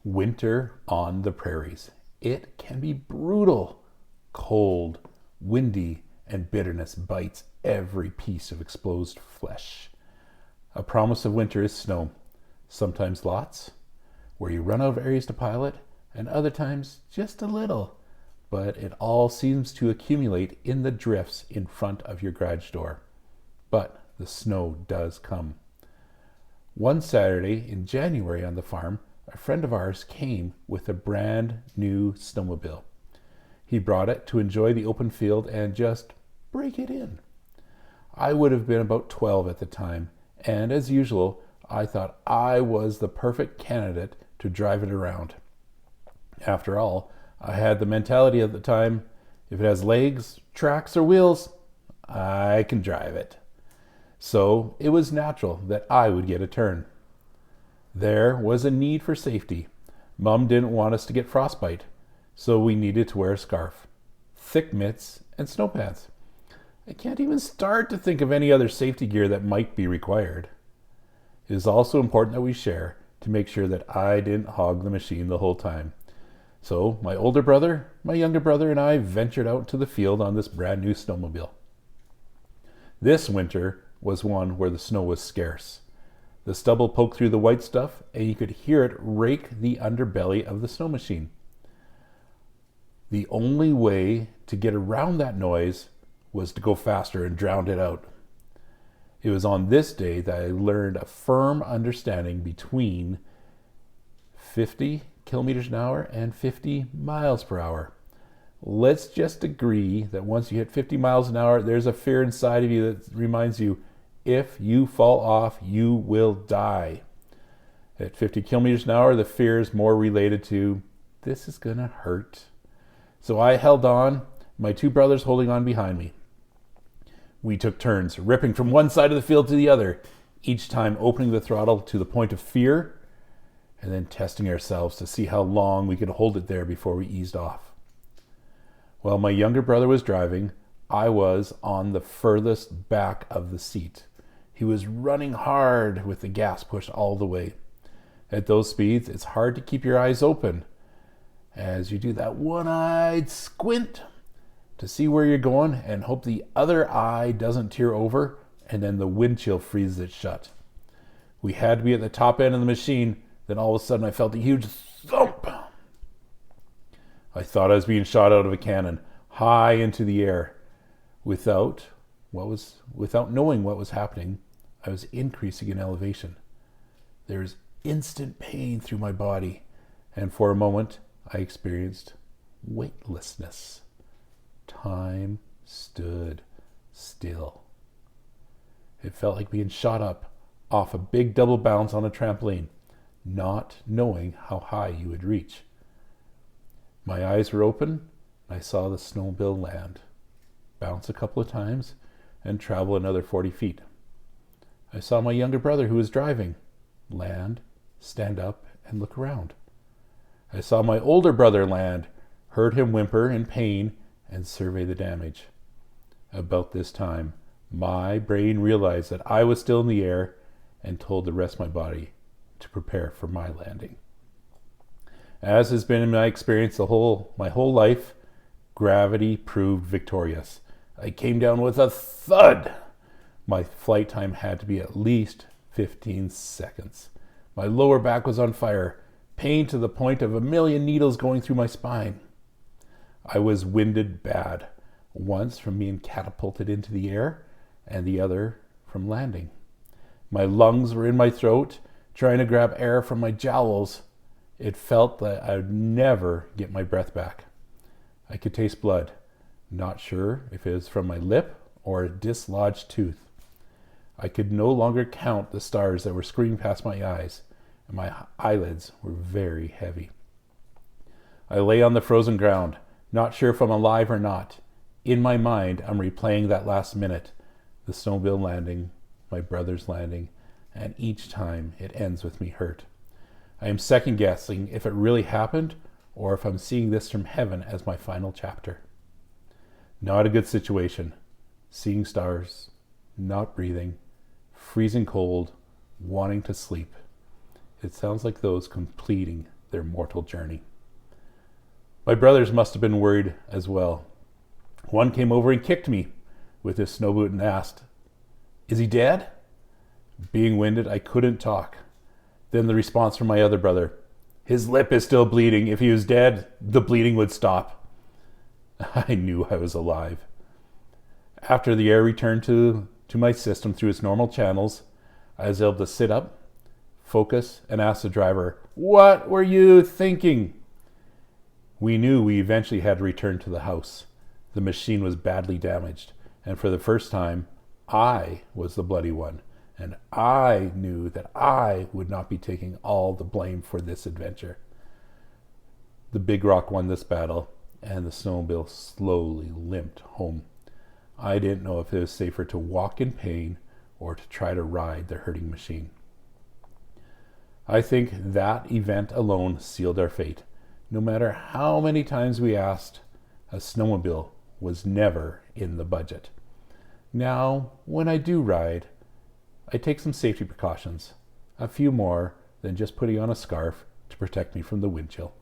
Winter on the prairies. It can be brutal. Cold, windy, and bitterness bites every piece of exposed flesh. A promise of winter is snow, sometimes lots, where you run out of areas to pile it, and other times just a little. But it all seems to accumulate in the drifts in front of your garage door. But the snow does come. One Saturday in January on the farm, a friend of ours came with a brand new snowmobile. He brought it to enjoy the open field and just break it in. I would have been about 12 at the time, and as usual, I thought I was the perfect candidate to drive it around. After all, I had the mentality at the time, if it has legs, tracks, or wheels, I can drive it. So it was natural that I would get a turn. There was a need for safety. Mom didn't want us to get frostbite, so we needed to wear a scarf, thick mitts, and snow pants. I can't even start to think of any other safety gear that might be required. It is also important that we share to make sure that I didn't hog the machine the whole time. So my older brother, my younger brother, and I ventured out to the field on this brand new snowmobile. This winter was one where the snow was scarce. The stubble poked through the white stuff, and you could hear it rake the underbelly of the snow machine. The only way to get around that noise was to go faster and drown it out. It was on this day that I learned a firm understanding between 50 kilometers an hour and 50 miles per hour. Let's just agree that once you hit 50 miles an hour, there's a fear inside of you that reminds you, if you fall off, you will die. At 50 kilometers an hour, the fear is more related to, this is gonna hurt. So I held on, my two brothers holding on behind me. We took turns, ripping from one side of the field to the other, each time opening the throttle to the point of fear, and then testing ourselves to see how long we could hold it there before we eased off. While my younger brother was driving, I was on the furthest back of the seat. He was running hard with the gas pushed all the way. At those speeds, it's hard to keep your eyes open as you do that one-eyed squint to see where you're going and hope the other eye doesn't tear over and then the wind chill freezes it shut. We had to be at the top end of the machine, then all of a sudden I felt a huge thump. I thought I was being shot out of a cannon, high into the air. Without knowing what was happening, I was increasing in elevation. There was instant pain through my body, and for a moment I experienced weightlessness. Time stood still. It felt like being shot up off a big double bounce on a trampoline, not knowing how high you would reach. My eyes were open. I saw the snowmobile land, bounce a couple of times, and travel another 40 feet. I saw my younger brother, who was driving, land, stand up, and look around. I saw my older brother land, heard him whimper in pain, and survey the damage. About this time, my brain realized that I was still in the air and told the rest of my body to prepare for my landing. As has been in my experience my whole life, gravity proved victorious. I came down with a thud. My flight time had to be at least 15 seconds. My lower back was on fire, pain to the point of a million needles going through my spine. I was winded bad, once from being catapulted into the air, and the other from landing. My lungs were in my throat, trying to grab air from my jowls. It felt that I would never get my breath back. I could taste blood, not sure if it was from my lip or a dislodged tooth. I could no longer count the stars that were screaming past my eyes, and my eyelids were very heavy. I lay on the frozen ground, not sure if I'm alive or not. In my mind, I'm replaying that last minute, the snowmobile landing, my brother's landing, and each time it ends with me hurt. I am second guessing if it really happened or if I'm seeing this from heaven as my final chapter. Not a good situation. Seeing stars, not breathing, freezing cold, wanting to sleep. It sounds like those completing their mortal journey. My brothers must have been worried as well. One came over and kicked me with his snow boot and asked, "Is he dead?" Being winded, I couldn't talk. Then the response from my other brother, "His lip is still bleeding. If he was dead, the bleeding would stop." I knew I was alive. After the air returned to my system through its normal channels, I was able to sit up, focus, and ask the driver, "What were you thinking?" We knew we eventually had to return to the house. The machine was badly damaged, and for the first time, I was the bloody one, and I knew that I would not be taking all the blame for this adventure. The big rock won this battle, and the snowmobile slowly limped home. I didn't know if it was safer to walk in pain or to try to ride the hurting machine. I think that event alone sealed our fate. No matter how many times we asked, a snowmobile was never in the budget. Now, when I do ride, I take some safety precautions, a few more than just putting on a scarf to protect me from the wind chill.